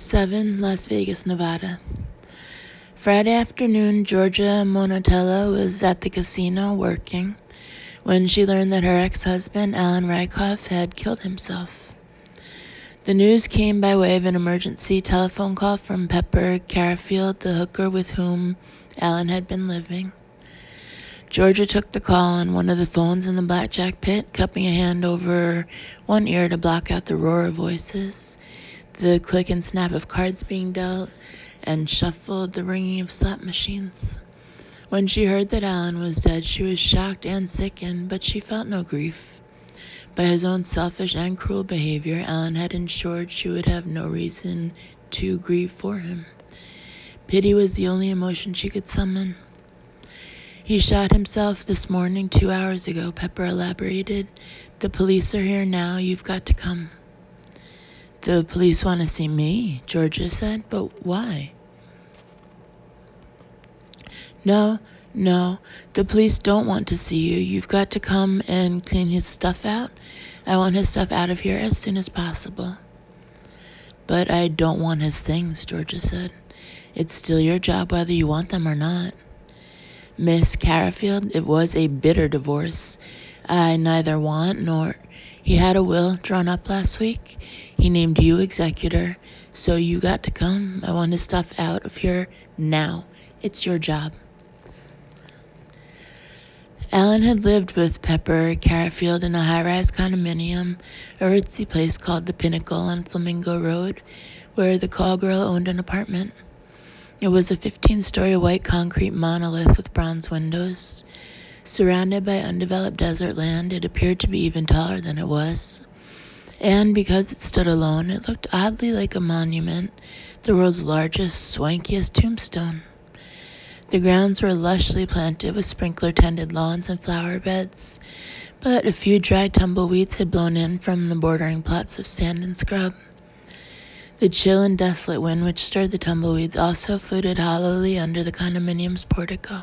7, Las Vegas, Nevada. Friday afternoon, Georgia Monatella was at the casino working when she learned that her ex-husband, Alan Rykoff, had killed himself. The news came by way of an emergency telephone call from Pepper Carafield, the hooker with whom Alan had been living. Georgia took the call on one of the phones in the blackjack pit, cupping a hand over one ear to block out the roar of voices, the click and snap of cards being dealt, and shuffled the ringing of slot machines. When she heard that Alan was dead, she was shocked and sickened, but she felt no grief. By his own selfish and cruel behavior, Alan had ensured she would have no reason to grieve for him. Pity was the only emotion she could summon. He shot himself this morning 2 hours ago, Pepper elaborated. The police are here now. You've got to come. The police want to see me, Georgia said. But why? No, the police don't want to see you. You've got to come and clean his stuff out. I want his stuff out of here as soon as possible. But I don't want his things, Georgia said. It's still your job whether you want them or not. Miss Carafield, it was a bitter divorce. I neither want nor... He had a will drawn up last week. He named you executor, so you got to come. I want his stuff out of here now. It's your job. Alan had lived with Pepper Carafield in a high-rise condominium, a ritzy place called the Pinnacle on Flamingo Road, where the call girl owned an apartment. It was a 15-story white concrete monolith with bronze windows. Surrounded by undeveloped desert land, it appeared to be even taller than it was. And because it stood alone, it looked oddly like a monument, the world's largest, swankiest tombstone. The grounds were lushly planted with sprinkler-tended lawns and flower beds, but a few dry tumbleweeds had blown in from the bordering plots of sand and scrub. The chill and desolate wind which stirred the tumbleweeds also fluted hollowly under the condominium's portico.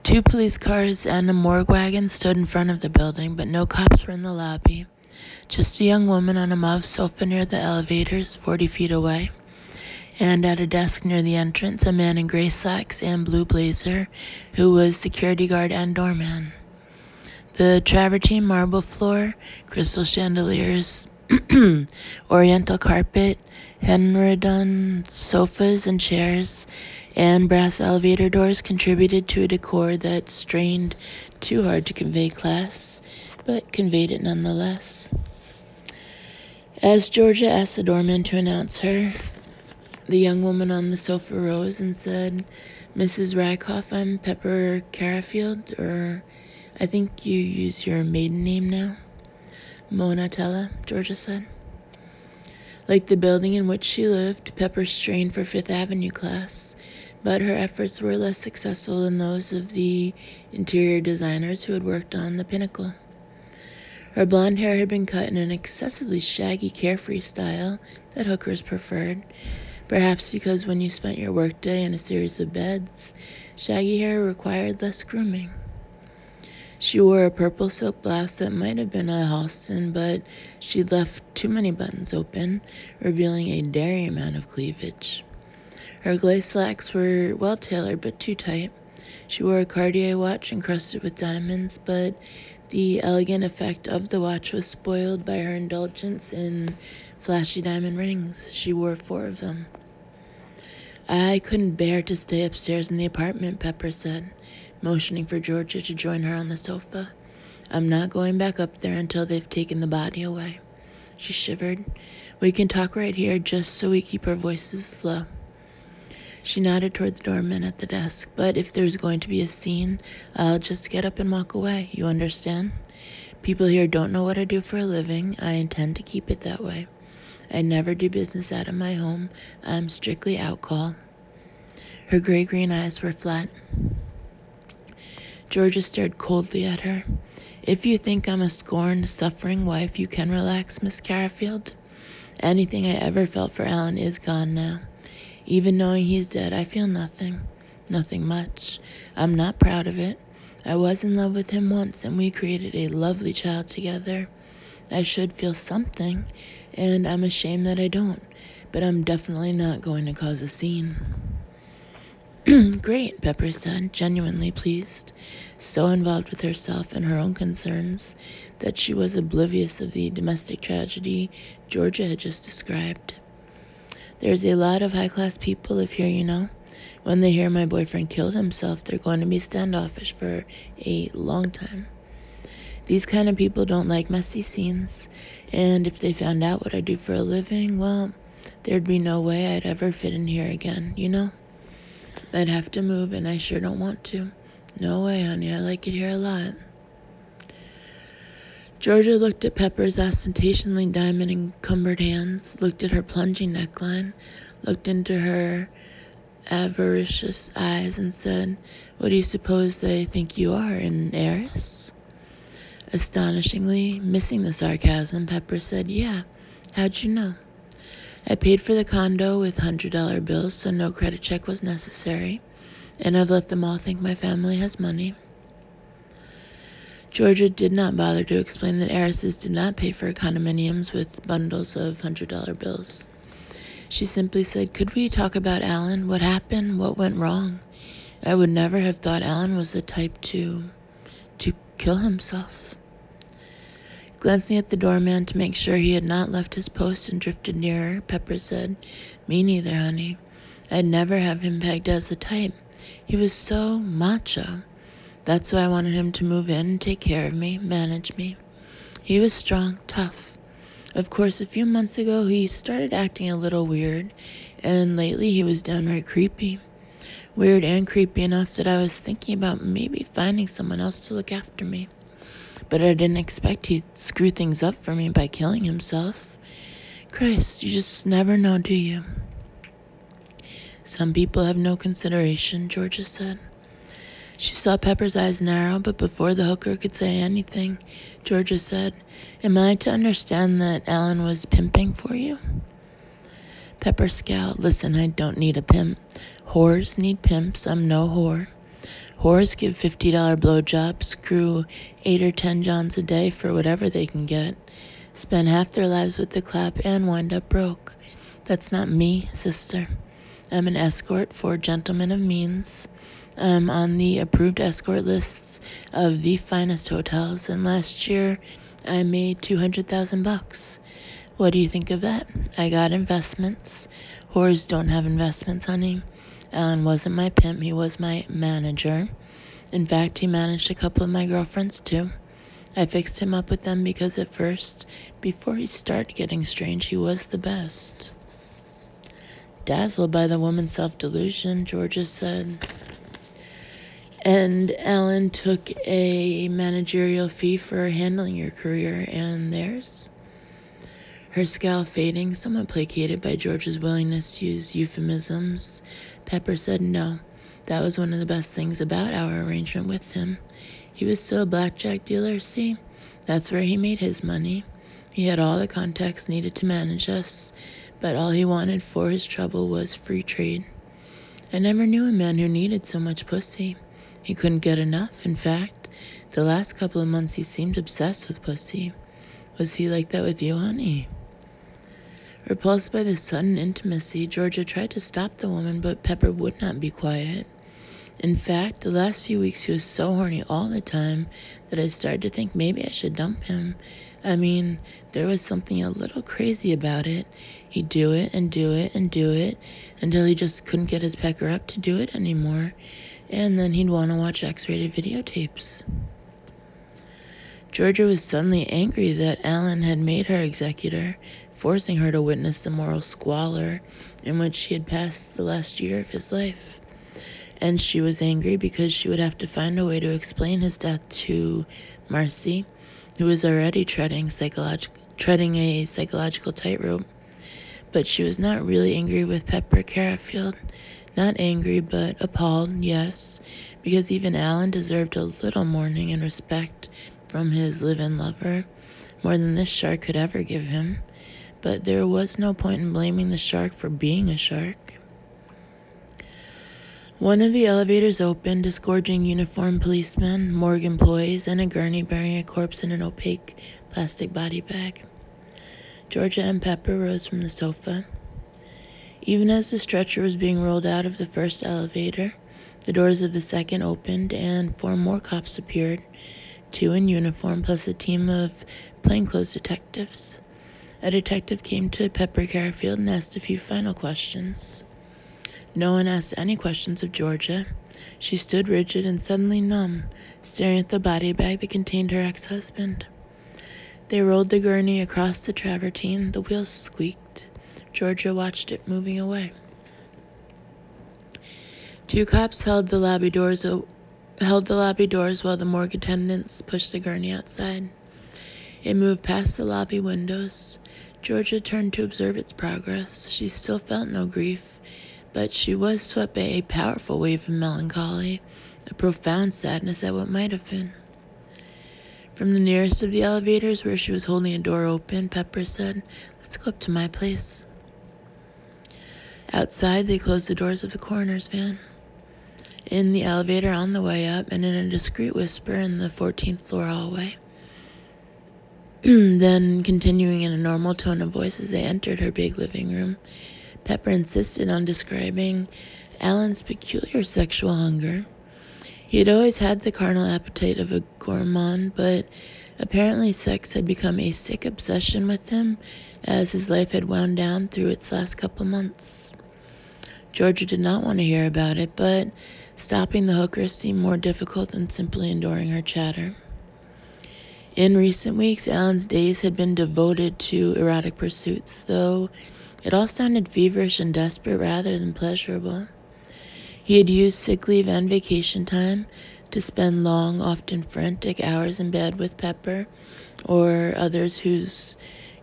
2 police cars and a morgue wagon stood in front of the building, but no cops were in the lobby. Just a young woman on a mauve sofa near the elevators, 40 feet away. And at a desk near the entrance, a man in gray slacks and blue blazer, who was security guard and doorman. The travertine marble floor, crystal chandeliers, oriental carpet, Henredon sofas and chairs, and brass elevator doors contributed to a decor that strained too hard to convey class, but conveyed it nonetheless. As Georgia asked the doorman to announce her, the young woman on the sofa rose and said, Mrs. Rykoff, I'm Pepper Carafield, or I think you use your maiden name now. Monatella, Georgia said. Like the building in which she lived, Pepper strained for Fifth Avenue class, but her efforts were less successful than those of the interior designers who had worked on the Pinnacle. Her blonde hair had been cut in an excessively shaggy, carefree style that hookers preferred, perhaps because when you spent your workday in a series of beds, shaggy hair required less grooming. She wore a purple silk blouse that might have been a Halston, but she'd left too many buttons open, revealing a daring amount of cleavage. Her gray slacks were well-tailored but too tight. She wore a Cartier watch encrusted with diamonds, but the elegant effect of the watch was spoiled by her indulgence in flashy diamond rings. She wore 4 of them. I couldn't bear to stay upstairs in the apartment, Pepper said, motioning for Georgia to join her on the sofa. I'm not going back up there until they've taken the body away. She shivered. We can talk right here just so we keep our voices low. She nodded toward the doorman at the desk. But if there's going to be a scene, I'll just get up and walk away. You understand? People here don't know what I do for a living. I intend to keep it that way. I never do business out of my home. I'm strictly out call. Her gray-green eyes were flat. Georgia stared coldly at her. If you think I'm a scorned, suffering wife, you can relax, Miss Carafield. Anything I ever felt for Alan is gone now. Even knowing he's dead, I feel nothing. Nothing much. I'm not proud of it. I was in love with him once, and we created a lovely child together. I should feel something, and I'm ashamed that I don't. but I'm definitely not going to cause a scene. Great, Pepper said, genuinely pleased, so involved with herself and her own concerns that she was oblivious of the domestic tragedy Georgia had just described. There's a lot of high-class people live here, you know. When they hear my boyfriend killed himself, they're going to be standoffish for a long time. These kind of people don't like messy scenes, and if they found out what I do for a living, well, there'd be no way I'd ever fit in here again, you know? I'd have to move, and I sure don't want to. No way, honey, I like it here a lot. Georgia looked at Pepper's ostentatiously diamond-encumbered hands, looked at her plunging neckline, looked into her avaricious eyes, and said, "What do you suppose they think you are, an heiress?" Astonishingly, missing the sarcasm, Pepper said, "Yeah, how'd you know?" "I paid for the condo with $100 bills, so no credit check was necessary, and I've let them all think my family has money." Georgia did not bother to explain that heiresses did not pay for condominiums with bundles of $100 bills. She simply said, "Could we talk about Alan? What happened? What went wrong? I would never have thought Alan was the type to kill himself." Glancing at the doorman to make sure he had not left his post and drifted nearer, Pepper said, "Me neither, honey. I'd never have him pegged as the type. He was so macho. That's why I wanted him to move in and take care of me, manage me. He was strong, tough. Of course, a few months ago, he started acting a little weird, and lately he was downright creepy. Weird and creepy enough that I was thinking about maybe finding someone else to look after me. But I didn't expect he'd screw things up for me by killing himself. Christ, you just never know, do you?" "Some people have no consideration," Georgia said. She saw Pepper's eyes narrow, but before the hooker could say anything, Georgia said, "Am I to understand that Alan was pimping for you?" Pepper scowled. "Listen, I don't need a pimp. Whores need pimps. I'm no whore. Whores give $50 blowjobs, screw 8 or 10 johns a day for whatever they can get, spend half their lives with the clap, and wind up broke. That's not me, sister. I'm an escort for gentlemen of means. I'm on the approved escort lists of the finest hotels, and last year I made $200,000. What do you think of that? I got investments. Whores don't have investments, honey. Alan wasn't my pimp, he was my manager. In fact, he managed a couple of my girlfriends too. I fixed him up with them because at first, before he started getting strange, he was the best." Dazzled by the woman's self-delusion, Georgia said, "And Alan took a managerial fee for handling your career and theirs?" Her scowl fading, somewhat placated by George's willingness to use euphemisms, Pepper said, "No, that was one of the best things about our arrangement with him. He was still a blackjack dealer, see? That's where he made his money. He had all the contacts needed to manage us, but all he wanted for his trouble was free trade. I never knew a man who needed so much pussy. He couldn't get enough. In fact, the last couple of months he seemed obsessed with pussy. Was he like that with you, honey?" Repulsed by this sudden intimacy, Georgia tried to stop the woman, but Pepper would not be quiet. "In fact, the last few weeks he was so horny all the time that I started to think maybe I should dump him. I mean, there was something a little crazy about it. He'd do it and do it and do it until he just couldn't get his pecker up to do it anymore. And then he'd want to watch X-rated videotapes." Georgia was suddenly angry that Alan had made her executor, forcing her to witness the moral squalor in which she had passed the last year of his life. And she was angry because she would have to find a way to explain his death to Marcy, who was already treading a psychological tightrope. But she was not really angry with Pepper Carafield. Not angry, but appalled, yes, because even Alan deserved a little mourning and respect from his live-in lover, more than this shark could ever give him. But there was no point in blaming the shark for being a shark. One of the elevators opened, disgorging uniformed policemen, morgue employees, and a gurney bearing a corpse in an opaque plastic body bag. Georgia and Pepper rose from the sofa. Even as the stretcher was being rolled out of the first elevator, the doors of the second opened and 4 more cops appeared, 2 in uniform plus a team of plainclothes detectives. A detective came to Pepper Carfield and asked a few final questions. No one asked any questions of Georgia. She stood rigid and suddenly numb, staring at the body bag that contained her ex-husband. They rolled the gurney across the travertine. The wheels squeaked. Georgia watched it moving away. 2 cops held the lobby doors while the morgue attendants pushed the gurney outside. It moved past the lobby windows. Georgia turned to observe its progress. She still felt no grief, but she was swept by a powerful wave of melancholy, a profound sadness at what might have been. From the nearest of the elevators, where she was holding a door open, Pepper said, "Let's go up to my place." Outside, they closed the doors of the coroner's van. In the elevator on the way up, and in a discreet whisper in the 14th floor hallway. Then, continuing in a normal tone of voice as they entered her big living room, Pepper insisted on describing Alan's peculiar sexual hunger. He had always had the carnal appetite of a gourmand, but apparently sex had become a sick obsession with him as his life had wound down through its last couple months. Georgia did not want to hear about it, but stopping the hooker seemed more difficult than simply enduring her chatter. In recent weeks, Alan's days had been devoted to erotic pursuits, though it all sounded feverish and desperate rather than pleasurable. He had used sick leave and vacation time to spend long, often frantic hours in bed with Pepper or others whose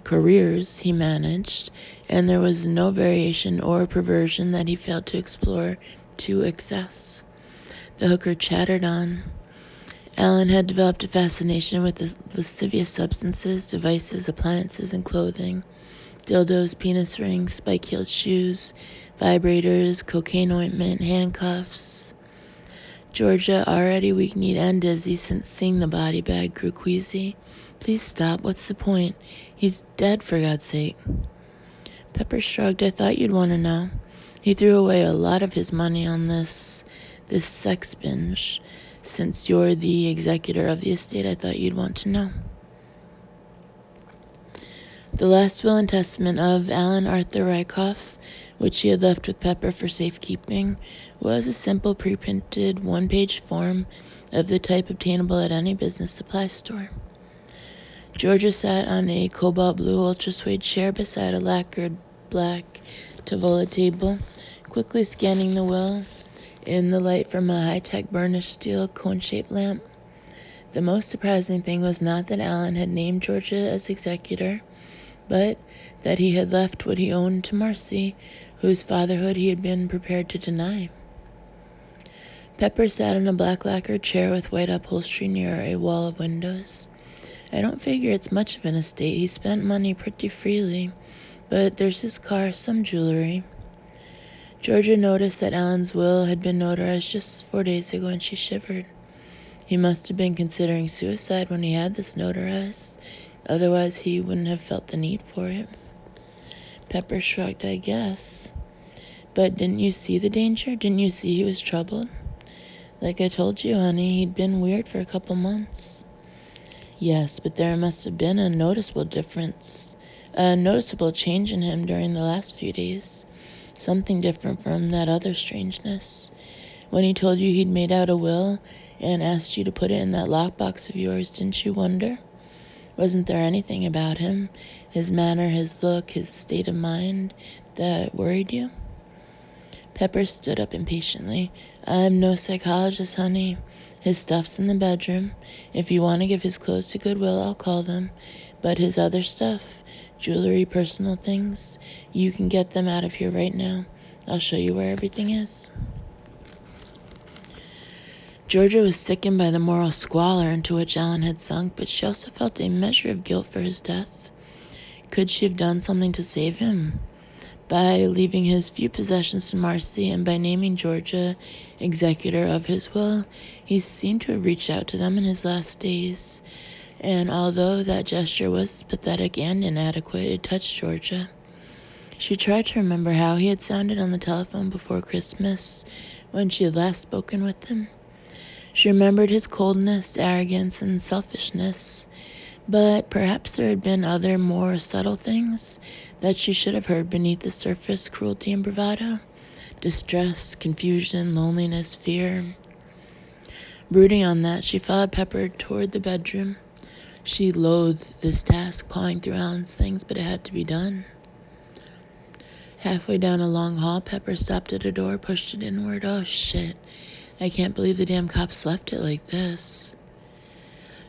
careers he managed, and there was no variation or perversion that he failed to explore to excess. The hooker chattered on. Alan had developed a fascination with the lascivious substances, devices, appliances, and clothing. Dildos, penis rings, spike-heeled shoes, vibrators, cocaine ointment, handcuffs. Georgia, already weak-kneed and dizzy since seeing the body bag, grew queasy. "Please stop. What's the point? He's dead, for God's sake." Pepper shrugged. "I thought you'd want to know. He threw away a lot of his money on this sex binge. Since you're the executor of the estate, I thought you'd want to know." The last will and testament of Alan Arthur Rykoff, which he had left with Pepper for safekeeping, was a simple pre-printed 1-page form of the type obtainable at any business supply store. Georgia sat on a cobalt blue ultra-suede chair beside a lacquered black Tavola table, quickly scanning the will in the light from a high-tech burnished steel cone-shaped lamp. The most surprising thing was not that Alan had named Georgia as executor, but that he had left what he owned to Marcy, whose fatherhood he had been prepared to deny. Pepper sat in a black lacquered chair with white upholstery near a wall of windows. "I don't figure it's much of an estate. He spent money pretty freely, but there's his car, some jewelry." Georgia noticed that Alan's will had been notarized just 4 days ago, and she shivered. He must have been considering suicide when he had this notarized. Otherwise, he wouldn't have felt the need for it. Pepper shrugged. "I guess. But didn't you see the danger? Didn't you see he was troubled? Like I told you, honey, he'd been weird for a couple months." "Yes, but there must have been a noticeable change in him during the last few days. Something different from that other strangeness. When he told you he'd made out a will and asked you to put it in that lockbox of yours, didn't you wonder? Wasn't there anything about him, his manner, his look, his state of mind, that worried you?" Pepper stood up impatiently. "I'm no psychologist, honey. His stuff's in the bedroom. If you want to give his clothes to Goodwill, I'll call them. But his other stuff, jewelry, personal things, you can get them out of here right now. I'll show you where everything is." Georgia was sickened by the moral squalor into which Alan had sunk, but she also felt a measure of guilt for his death. Could she have done something to save him? By leaving his few possessions to Marcy and by naming Georgia executor of his will, he seemed to have reached out to them in his last days. And although that gesture was pathetic and inadequate, it touched Georgia. She tried to remember how he had sounded on the telephone before Christmas when she had last spoken with him. She remembered his coldness, arrogance, and selfishness, but perhaps there had been other, more subtle things that she should have heard beneath the surface cruelty and bravado. Distress, confusion, loneliness, fear. Brooding on that, she followed Pepper toward the bedroom. She loathed this task, pawing through Alan's things, but it had to be done. Halfway down a long hall, Pepper stopped at a door, pushed it inward. Oh, shit. I can't believe the damn cops left it like this.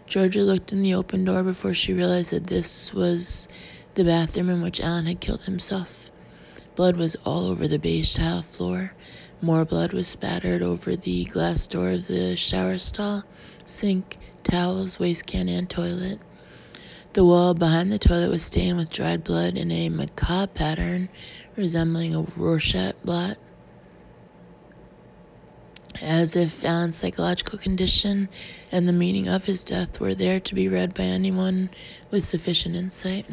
Georgia looked in the open door before she realized that this was the bathroom in which Alan had killed himself. Blood was all over the beige tile floor. More blood was spattered over the glass door of the shower stall, sink, towels, waste can, and toilet. The wall behind the toilet was stained with dried blood in a macabre pattern resembling a Rorschach blot, as if Alan's psychological condition and the meaning of his death were there to be read by anyone with sufficient insight.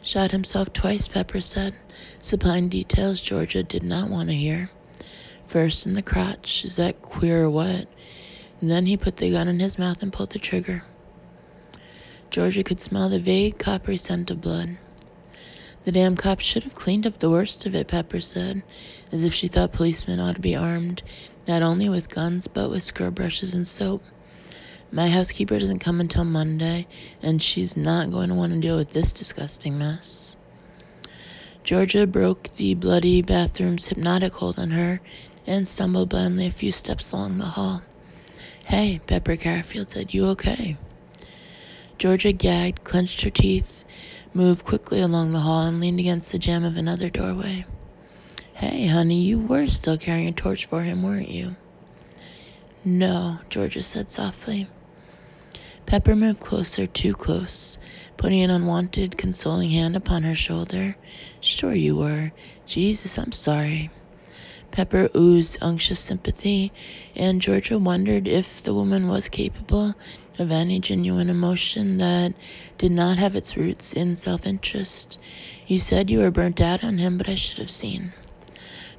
Shot himself twice, Pepper said, supplying details Georgia did not want to hear. First in the crotch. Is that queer or what? And then he put the gun in his mouth and pulled the trigger. Georgia could smell the vague, coppery scent of blood. The damn cops should have cleaned up the worst of it, Pepper said, as if she thought policemen ought to be armed, not only with guns, but with scrub brushes and soap. My housekeeper doesn't come until Monday, and she's not going to want to deal with this disgusting mess. Georgia broke the bloody bathroom's hypnotic hold on her and stumbled blindly a few steps along the hall. Hey, Pepper Carafield said, you okay? Georgia gagged, clenched her teeth, moved quickly along the hall, and leaned against the jamb of another doorway. Hey, honey, you were still carrying a torch for him, weren't you? No, Georgia said softly. Pepper moved closer, too close, putting an unwanted, consoling hand upon her shoulder. Sure you were. Jesus, I'm sorry. Pepper oozed unctuous sympathy, and Georgia wondered if the woman was capable of any genuine emotion that did not have its roots in self-interest. You said you were burnt out on him, but I should have seen.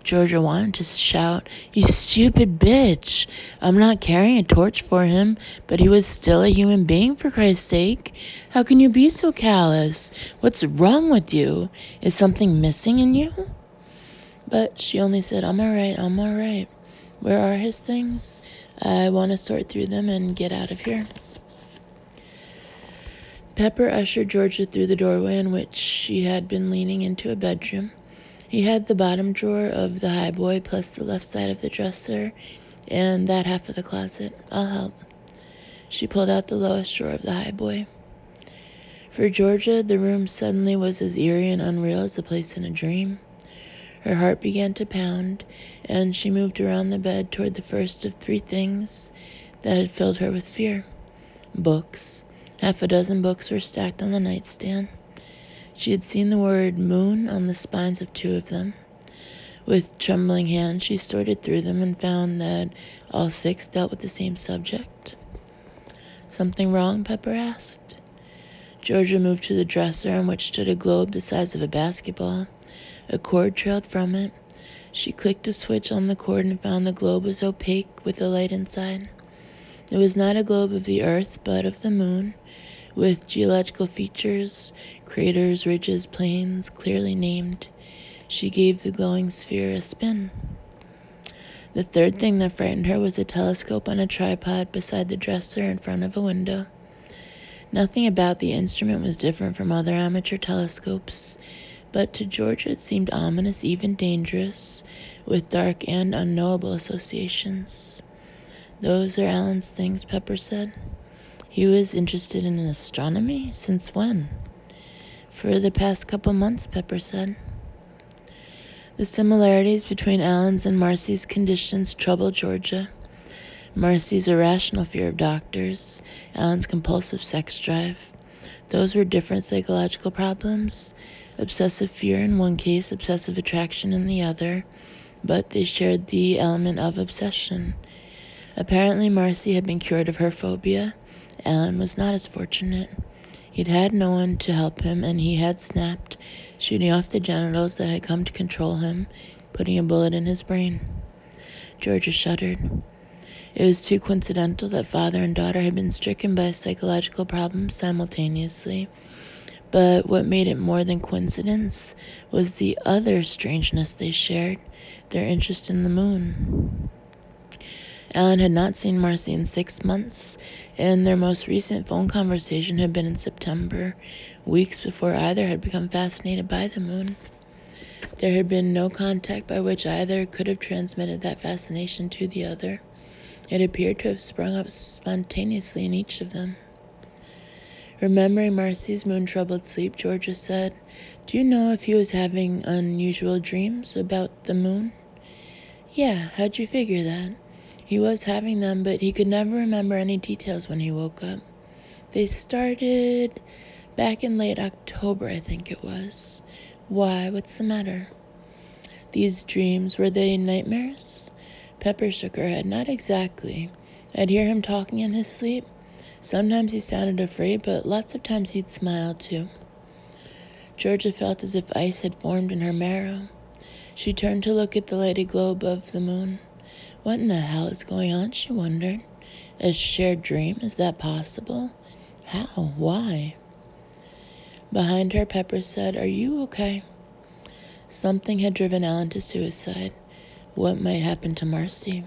Georgia wanted to shout, you stupid bitch! I'm not carrying a torch for him, but he was still a human being, for Christ's sake. How can you be so callous? What's wrong with you? Is something missing in you? But she only said, I'm all right. Where are his things? I want to sort through them and get out of here. Pepper ushered Georgia through the doorway in which she had been leaning into a bedroom. He had the bottom drawer of the highboy plus the left side of the dresser and that half of the closet. I'll help. She pulled out the lowest drawer of the highboy. For Georgia, the room suddenly was as eerie and unreal as a place in a dream. Her heart began to pound, and she moved around the bed toward the first of three things that had filled her with fear. Books. Half a dozen books were stacked on the nightstand. She had seen the word moon on the spines of two of them. With trembling hands, she sorted through them and found that all six dealt with the same subject. Something wrong? Pepper asked. Georgia moved to the dresser on which stood a globe the size of a basketball. A cord trailed from it. She clicked a switch on the cord and found the globe was opaque with a light inside. It was not a globe of the earth, but of the moon, with geological features, craters, ridges, plains, clearly named. She gave the glowing sphere a spin. The third thing that frightened her was a telescope on a tripod beside the dresser in front of a window. Nothing about the instrument was different from other amateur telescopes, but to Georgia it seemed ominous, even dangerous, with dark and unknowable associations. Those are Alan's things, Pepper said. He was interested in astronomy? Since when? For the past couple months, Pepper said. The similarities between Alan's and Marcy's conditions troubled Georgia. Marcy's irrational fear of doctors, Alan's compulsive sex drive. Those were different psychological problems. Obsessive fear in one case, obsessive attraction in the other, but they shared the element of obsession. Apparently Marcy had been cured of her phobia. Alan was not as fortunate. He'd had no one to help him, and he had snapped, shooting off the genitals that had come to control him, putting a bullet in his brain. Georgia shuddered. It was too coincidental that father and daughter had been stricken by psychological problems simultaneously. But what made it more than coincidence was the other strangeness they shared, their interest in the moon. Alan had not seen Marcy in 6 months, and their most recent phone conversation had been in September, weeks before either had become fascinated by the moon. There had been no contact by which either could have transmitted that fascination to the other. It appeared to have sprung up spontaneously in each of them. Remembering Marcy's moon-troubled sleep, Georgia said, "Do you know if he was having unusual dreams about the moon?" "Yeah, how'd you figure that?" "He was having them, but he could never remember any details when he woke up. They started back in late October, I think it was." "Why, what's the matter?" "These dreams, were they nightmares?" Pepper shook her head. "Not exactly. I'd hear him talking in his sleep. Sometimes he sounded afraid, but lots of times he'd smile, too." Georgia felt as if ice had formed in her marrow. She turned to look at the lighted glow above the moon. What in the hell is going on, she wondered. A shared dream? Is that possible? How? Why? Behind her, Pepper said, "Are you okay?" Something had driven Alan to suicide. What might happen to Marcy?